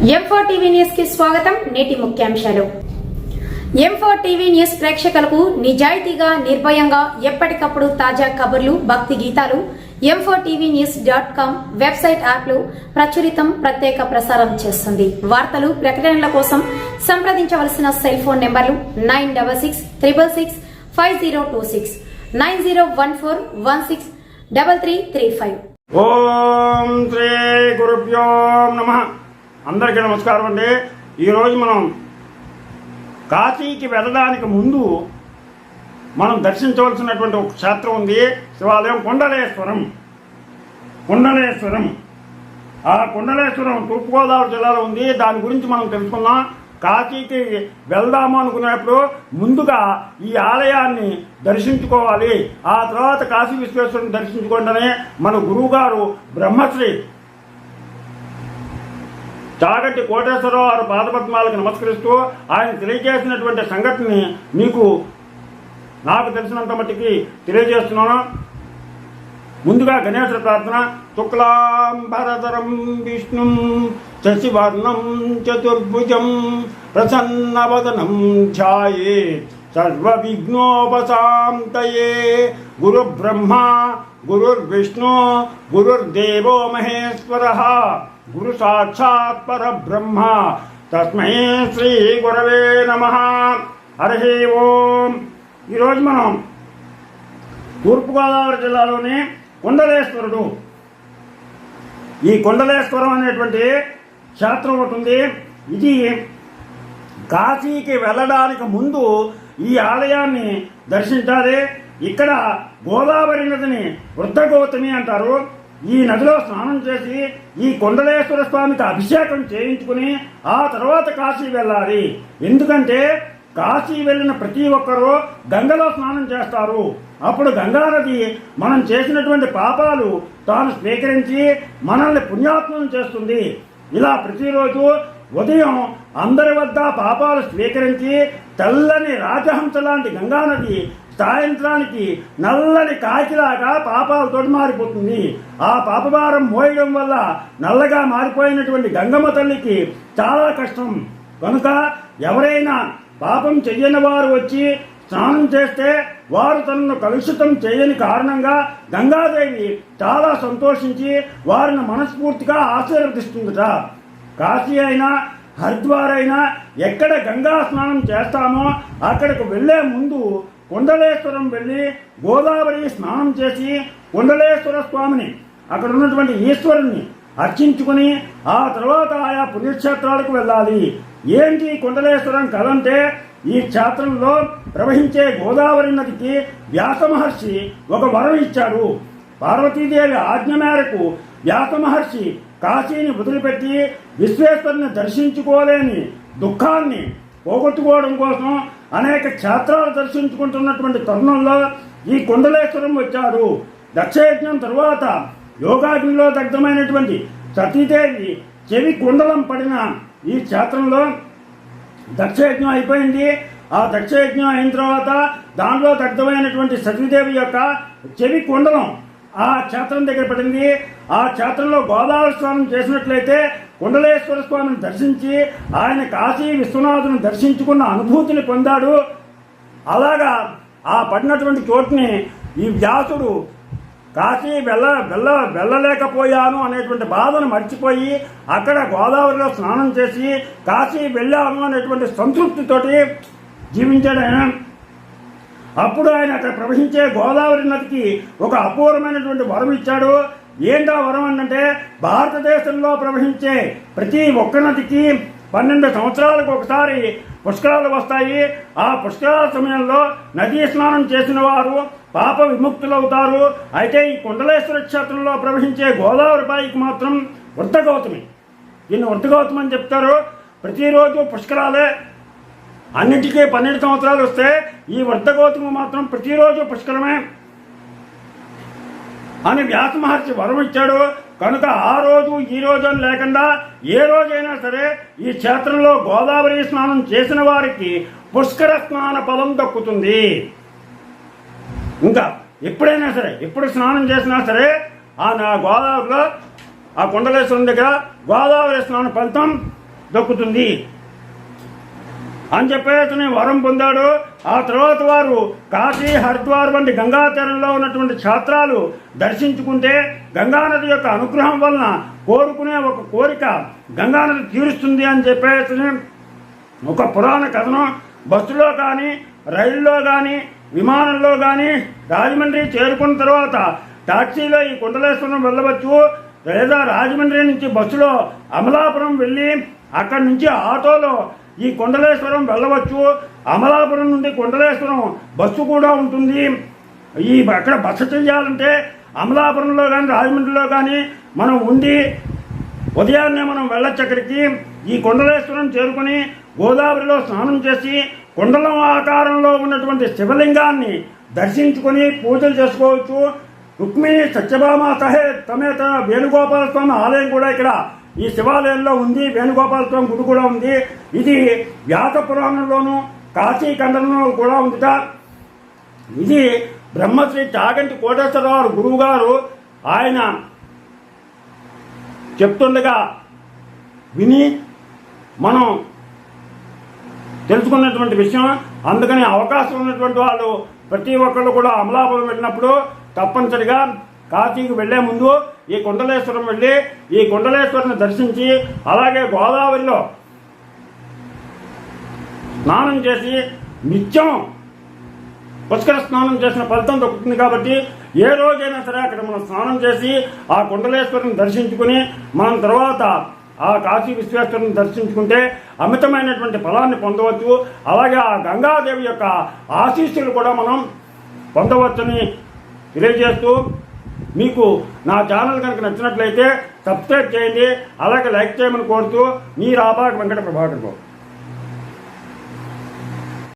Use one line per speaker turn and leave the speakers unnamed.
M4 TV news కి స్వాగతం. నేటి ముఖ్యాంశాలు. M4 టీవీ న్యూస్ ప్రేక్షకులకు నిజాయితీగా, నిర్భయంగా ఎప్పటికప్పుడు తాజా కబుర్లు, భక్తి గీతాలు m4tvnews.com వెబ్సైట్ యాప్లో ప్రచురితం, ప్రత్యేక ప్రసారం చేస్తుంది. వార్తలు, ప్రకటనల కోసం సంప్రదించవలసిన సెల్ ఫోన్ నెంబర్లు 9666665026 9014163335.
ఓం శ్రీ గురుభ్యో నమః. అందరికీ నమస్కారం అండి. ఈరోజు మనం కాశీకి వెళ్ళడానికి ముందు మనం దర్శించవలసినటువంటి ఒక క్షేత్రం ఉంది. శివాలయం కుండలేశ్వరం. ఆ కుండలేశ్వరం తూర్పుగోదావరి జిల్లాలో ఉంది. దాని గురించి మనం తెలుసుకుందాం. కాశీకి వెళ్దాము అనుకునేప్పుడు ముందుగా ఈ ఆలయాన్ని దర్శించుకోవాలి. ఆ తర్వాత కాశీ విశ్వేశ్వరుని దర్శించుకోండి మన గురువుగారు బ్రహ్మశ్రీ చాగంటి కోటేశ్వరరావు వారి పాదపద్మాలకు నమస్కరిస్తూ ఆయన తెలియజేసినటువంటి సంఘటనని నాకు తెలిసినంత మట్టికి తెలియజేస్తున్నాను. ముందుగా గణేశ ప్రార్థన. శుక్లాంబరధరం విష్ణుం శశివర్ణం చతుర్భుజం ప్రసన్నవదనం ధ్యాయేత్ సర్వవిఘ్నోపశాంతయే. గురుబ్రహ్మ గురుర్విష్ణు గురుర్దేవో మహేశ్వరః గురు సాక్షాత్ పరబ్రహ్మ తస్మై శ్రీ గురవే నమః. హరి ఓం. ఈరోజు మనం తూర్పుగోదావరి జిల్లాలోని కుండలేశ్వరుడు, ఈ కుండలేశ్వరం అనేటువంటి క్షేత్రం ఒకటి ఉంది. ఇది కాశీకి వెళ్ళడానికి ముందు ఈ ఆలయాన్ని దర్శించాలి. ఇక్కడ గోదావరి నదిని వృద్ధగౌతమి అంటారు. ఈ నదిలో స్నానం చేసి ఈ కుండలేశ్వర స్వామికి అభిషేకం చేయించుకుని ఆ తర్వాత కాశీ వెళ్ళాలి. ఎందుకంటే కాశీ వెళ్ళిన ప్రతి ఒక్కరూ గంగలో స్నానం చేస్తారు. అప్పుడు గంగా నది మనం చేసినటువంటి పాపాలు తాను స్వీకరించి మనల్ని పుణ్యాత్మం చేస్తుంది. ఇలా ప్రతిరోజు ఉదయం అందరి వద్ద పాపాలు స్వీకరించి తెల్లని రాజహంస లాంటి గంగానది సాయంత్రానికి నల్లని కాకిలాగా పాపాలతో మారిపోతుంది. ఆ పాపభారం మోయడం వల్ల నల్లగా మారిపోయినటువంటి గంగమ్మ తల్లికి చాలా కష్టం. కనుక ఎవరైనా పాపం చెయ్యని వారు వచ్చి స్నానం చేస్తే వారు తనను కలుషితం చేయని కారణంగా గంగాదేవి చాలా సంతోషించి వారిని మనస్ఫూర్తిగా ఆశీర్వదిస్తుందట. కాశీ అయినా హరిద్వార్ అయినా ఎక్కడ గంగా స్నానం చేస్తామో అక్కడికి వెళ్లే ముందు కుండలేశ్వరం వెళ్ళి గోదావరి స్నానం చేసి కుండలేశ్వర స్వామిని, అక్కడ ఉన్నటువంటి ఈశ్వరుణ్ణి అర్చించుకుని ఆ తర్వాత ఆయా పుణ్యక్షేత్రాలకు వెళ్ళాలి. ఏంటి కుండలేశ్వరం కదంటే, ఈ క్షేత్రంలో ప్రవహించే గోదావరి నదికి వ్యాస మహర్షి ఒక వరం ఇచ్చాడు. పార్వతీదేవి ఆజ్ఞ మేరకు వ్యాస మహర్షి కాశీని వదిలిపెట్టి విశ్వేశ్వరుని దర్శించుకోలేని దుఃఖాన్ని పోగొట్టుకోవడం కోసం అనేక క్షేత్రాలు దర్శించుకుంటున్నటువంటి తరుణంలో ఈ కుండలేశ్వరం వచ్చాడు. దక్షయజ్ఞం తరువాత యోగాగ్నిలో దగ్ధమైనటువంటి సతీదేవి చెవి కుండలం పడిన ఈ క్షేత్రంలో దక్షయజ్ఞం అయిపోయింది. ఆ దక్షయజ్ఞం అయిన తర్వాత దానిలో దగ్ధమైనటువంటి సతీదేవి యొక్క చెవి కుండలం ఆ క్షేత్రం దగ్గర పడింది. ఆ క్షేత్రంలో గోదావరి స్నానం చేసినట్లయితే కుండలేశ్వర స్వామిని దర్శించి ఆయన కాశీ విశ్వనాథుని దర్శించుకున్న అనుభూతిని పొందాడు. అలాగా ఆ పడినటువంటి చోటుని ఈ వ్యాసుడు కాశీ వెళ్ళలేకపోయాను అనేటువంటి బాధను మర్చిపోయి అక్కడ గోదావరిలో స్నానం చేసి కాశీ వెళ్ళాను అనేటువంటి సంతృప్తితోటి జీవించాడు ఆయన. అప్పుడు ఆయన అక్కడ ప్రవహించే గోదావరి నదికి ఒక అపూర్వమైనటువంటి వరం ఇచ్చాడు. ఏంటా వరం అంటే, భారతదేశంలో ప్రవహించే ప్రతి ఒక్క నదికి 12 సంవత్సరాలకు ఒకసారి పుష్కరాలు వస్తాయి. ఆ పుష్కరాల సమయంలో నదీ స్నానం చేసిన వారు పాప విముక్తులవుతారు. అయితే ఈ కుండలేశ్వర క్షేత్రంలో ప్రవహించే గోదావరి బాయికి మాత్రం వృద్ధగౌతమి. దీన్ని వృద్ధగౌతమి అని చెప్తారు. ప్రతిరోజు పుష్కరాలే. అన్నిటికీ 12 సంవత్సరాలు వస్తే ఈ వృద్ధగౌతమి మాత్రం ప్రతిరోజు పుష్కరమే అని వ్యాస మహర్షి వరం ఇచ్చాడు. కనుక ఆ రోజు ఈ రోజు అని లేకుండా ఏ రోజైనా సరే ఈ క్షేత్రంలో గోదావరి స్నానం చేసిన వారికి పుష్కర స్నాన ఫలం దక్కుతుంది. ఇంకా ఎప్పుడైనా సరే, ఎప్పుడు స్నానం చేసినా సరే ఆ గోదావరిలో ఆ కుండలేశ్వరం దగ్గర గోదావరి స్నాన ఫలితం దక్కుతుంది అని చెప్పేసి వరం పొందాడు. ఆ తర్వాత వారు కాశీ, హరిద్వార్ వంటి గంగా తీరంలో ఉన్నటువంటి క్షేత్రాలు దర్శించుకుంటే గంగానది యొక్క అనుగ్రహం వలన కోరుకునే ఒక కోరిక గంగానది తీరుస్తుంది అని చెప్పేసి ఒక పురాణ కథనం. బస్సులో కానీ, రైల్లో కానీ, విమానంలో కానీ రాజమండ్రి చేరుకున్న తర్వాత టాక్సీలో ఈ కుండలేశ్వరం వెళ్ళవచ్చు, లేదా రాజమండ్రి నుంచి బస్సులో అమలాపురం వెళ్ళి అక్కడి నుంచి ఆటోలో ఈ కుండలేశ్వరం వెళ్ళవచ్చు. అమలాపురం నుండి కుండలేశ్వరం బస్సు కూడా ఉంటుంది. అక్కడ బస చేయాలంటే అమలాపురంలో కానీ రాజమండ్రిలో కానీ మనం ఉండి ఉదయాన్నే మనం వెళ్ళొచ్చు అక్కడికి. ఈ కుండలేశ్వరం చేరుకుని గోదావరిలో స్నానం చేసి కుండలం ఆకారంలో ఉన్నటువంటి శివలింగాన్ని దర్శించుకొని పూజలు చేసుకోవచ్చు. రుక్మిణి సత్యభామ సమేత వేణుగోపాల స్వామి ఆలయం కూడా ఇక్కడ ఈ శివాలయంలో ఉంది. వేణుగోపాల స్వామి గుడి కూడా ఉంది. ఇది వ్యాస పురాణంలోను కాశీఖండంలో కూడా ఉందిట. ఇది బ్రహ్మశ్రీ చాగంటి కోటేశ్వరరావు గురువు గారు ఆయన చెప్తుండగా విని మనం తెలుసుకున్నటువంటి విషయం. అందుకని అవకాశం ఉన్నటువంటి వాళ్ళు ప్రతి ఒక్కళ్ళు కూడా అమలాపురం వెళ్ళినప్పుడు తప్పనిసరిగా కాశీకి వెళ్లే ముందు ఈ కుండలేశ్వరం వెళ్ళి ఈ కుండలేశ్వరుని దర్శించి అలాగే గోదావరిలో స్నానం చేసి నిత్యం పుష్కర స్నానం చేసిన ఫలితం దొరుకుతుంది. కాబట్టి ఏ రోజైనా సరే అక్కడ మనం స్నానం చేసి ఆ కుండలేశ్వరుని దర్శించుకుని మనం తర్వాత ఆ కాశీ విశ్వేశ్వరుని దర్శించుకుంటే అమితమైనటువంటి ఫలాన్ని పొందవచ్చు. అలాగే ఆ గంగాదేవి యొక్క ఆశీస్సులు కూడా మనం పొందవచ్చని తెలియజేస్తూ, మీకు నా ఛానల్ కనుక నచ్చినట్లయితే సబ్స్క్రైబ్ చేయండి, అలాగే లైక్ చేయమని కోరుతూ మీ రాబాక వెంకట ప్రభాకర్.